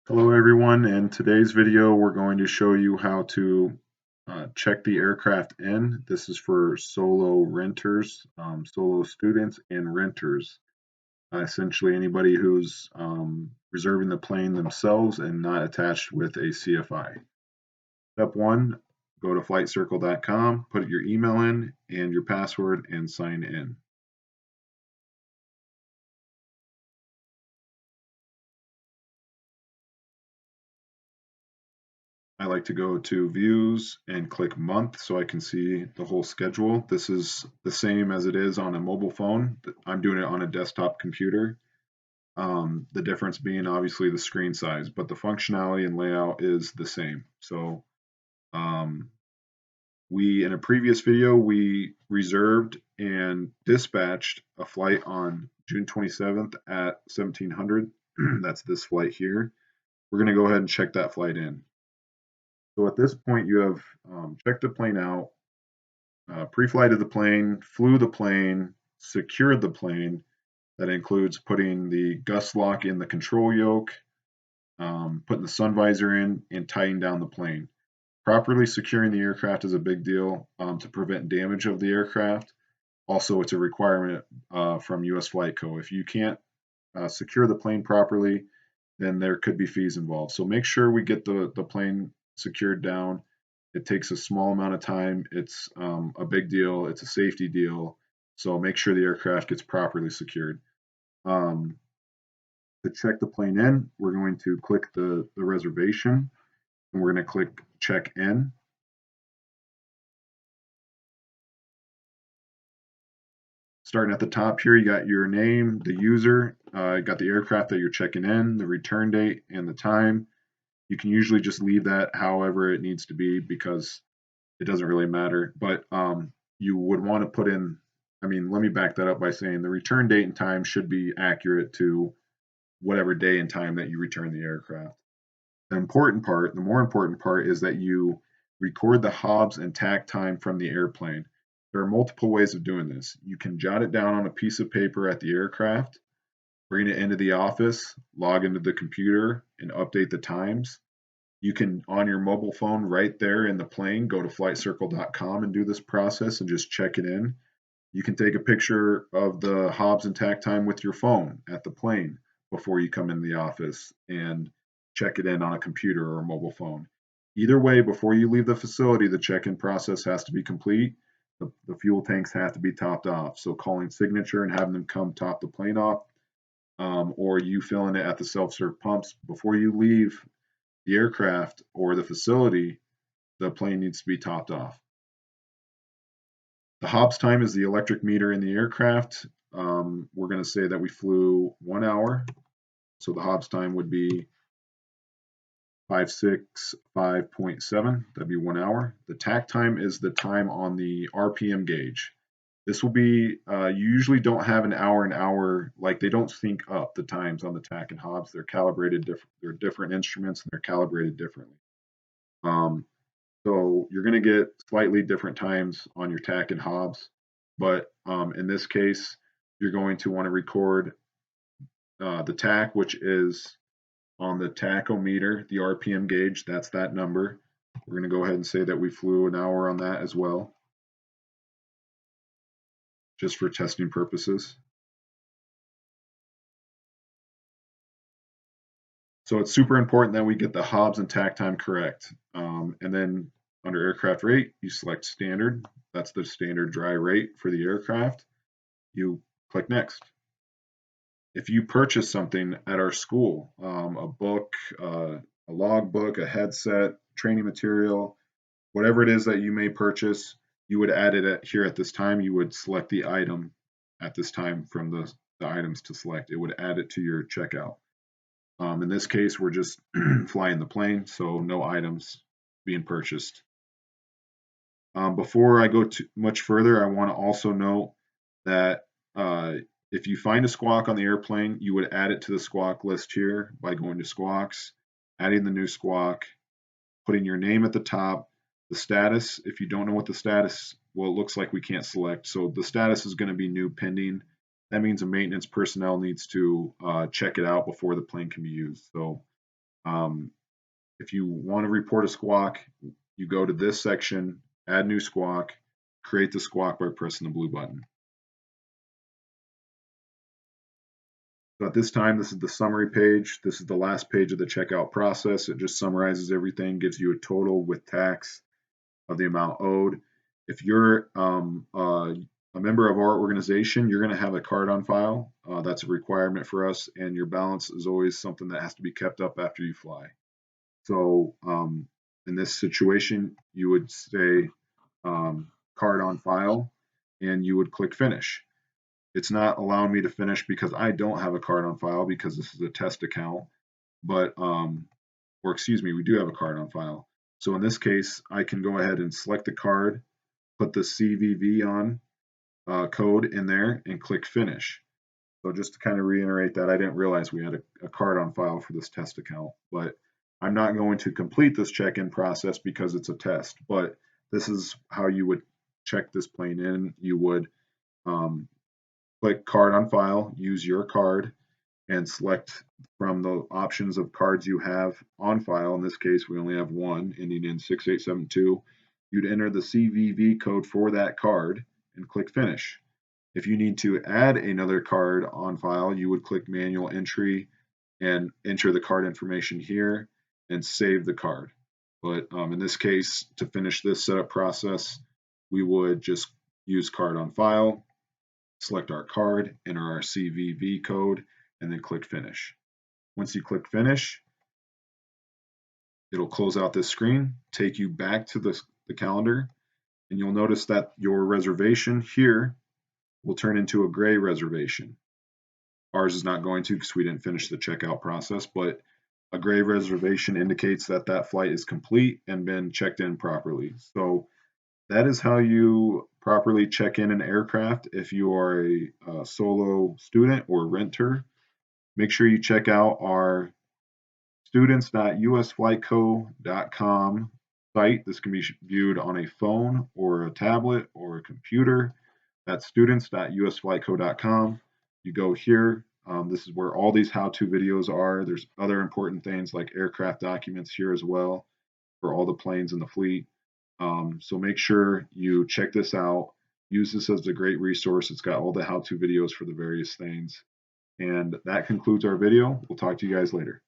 Hello everyone, in today's video we're going to show you how to check the aircraft in. This is for solo renters, solo students and renters. Essentially anybody who's reserving the plane themselves and not attached with a CFI. Step 1, go to flightcircle.com, put your email in and your password and sign in. I like to go to views and click month so I can see the whole schedule. This is the same as it is on a mobile phone. I'm doing it on a desktop computer. The difference being obviously the screen size, but the functionality and layout is the same. So um, in a previous video, we reserved and dispatched a flight on June 27th at 1700. That's this flight here. We're going to go ahead and check that flight in. So at this point, you have checked the plane out, pre-flighted the plane, flew the plane, secured the plane. That includes putting the gust lock in the control yoke, putting the sun visor in, and tying down the plane. Properly securing the aircraft is a big deal to prevent damage of the aircraft. Also, it's a requirement from US Flight Co. If you can't secure the plane properly, then there could be fees involved. So make sure we get the plane secured down. It takes a small amount of time. It's a big deal. It's a safety deal. So make sure the aircraft gets properly secured. Um, to check the plane in, we're going to click the reservation and we're going to click check in. Starting at the top here, you got your name, the user, you got the aircraft that you're checking in, the return date, and the time. You can usually just leave that however it needs to be because it doesn't really matter. But you would want to put in, let me back that up by saying the return date and time should be accurate to whatever day and time that you return the aircraft. The more important part is that you record the Hobbs and tack time from the airplane. There are multiple ways of doing this. You can jot it down on a piece of paper at the aircraft, bring it into the office, log into the computer, and update the times. You can, on your mobile phone right there in the plane, go to flightcircle.com and do this process and just check it in. You can take a picture of the Hobbs and tack time with your phone at the plane before you come in the office and check it in on a computer or a mobile phone. Either way, before you leave the facility, the check-in process has to be complete. The fuel tanks have to be topped off. So calling Signature and having them come top the plane off, or you filling it at the self-serve pumps before you leave the aircraft or the facility, the plane needs to be topped off. The Hobbs time is the electric meter in the aircraft. We're going to say that we flew 1 hour. So the Hobbs time would be 565.7. That'd be 1 hour. The tack time is the time on the RPM gauge. This will be, you usually don't have an hour, like they don't sync up the times on the tack and Hobbs. They're calibrated different. They're different instruments and they're calibrated differently. Um, So you're going to get slightly different times on your tack and Hobbs, but in this case, you're going to want to record the tack, which is on the tachometer, the RPM gauge. That's that number. We're going to go ahead and say that we flew an hour on that as well, just for testing purposes. So it's super important that we get the Hobbs and tack time correct. And then under aircraft rate, you select standard. That's the standard dry rate for the aircraft. You click next. If you purchase something at our school, a book, a log book, a headset, training material, whatever it is that you may purchase, you would add it here at this time. You would select the item at this time from the items to select. It would add it to your checkout. In this case, we're just flying the plane, so no items being purchased. Before I go too much further, I want to also note that if you find a squawk on the airplane, you would add it to the squawk list here by going to squawks, adding the new squawk, putting your name at the top, the status. If you don't know what the status, well, it looks like we can't select. So the status is going to be new pending. That means a maintenance personnel needs to check it out before the plane can be used. So If you want to report a squawk, you go to this section, add new squawk, create the squawk by pressing the blue button. So at this time, this is the summary page. This is the last page of the checkout process. It just summarizes everything, gives you a total with tax of the amount owed. If you're a member of our organization, you're going to have a card on file. That's a requirement for us, and your balance is always something that has to be kept up after you fly. So in this situation, you would say card on file, and you would click finish. It's not allowing me to finish because I don't have a card on file because this is a test account, but or excuse me, we do have a card on file. So in this case, I can go ahead and select the card, put the CVV on code in there, and click finish. So just to kind of reiterate that, I didn't realize we had a card on file for this test account, but I'm not going to complete this check-in process because it's a test, but this is how you would check this plane in. You would um, click card on file, use your card, and select from the options of cards you have on file. In this case, we only have one ending in 6872. You'd enter the CVV code for that card and click finish. If you need to add another card on file, you would click manual entry and enter the card information here and save the card. But in this case, to finish this setup process, we would just use card on file, select our card, enter our CVV code, and then click finish. Once you click finish, it'll close out this screen, take you back to the calendar, and you'll notice that your reservation here will turn into a gray reservation. Ours is not going to because we didn't finish the checkout process, but a gray reservation indicates that that flight is complete and been checked in properly. So that is how you properly check in an aircraft if you are a solo student or renter. Make sure you check out our students.usflightco.com site. This can be viewed on a phone or a tablet or a computer. That's students.usflightco.com. You go here. This is where all these how-to videos are. There's other important things like aircraft documents here as well for all the planes in the fleet. So make sure you check this out. Use this as a great resource. It's got all the how-to videos for the various things. And that concludes our video. We'll talk to you guys later.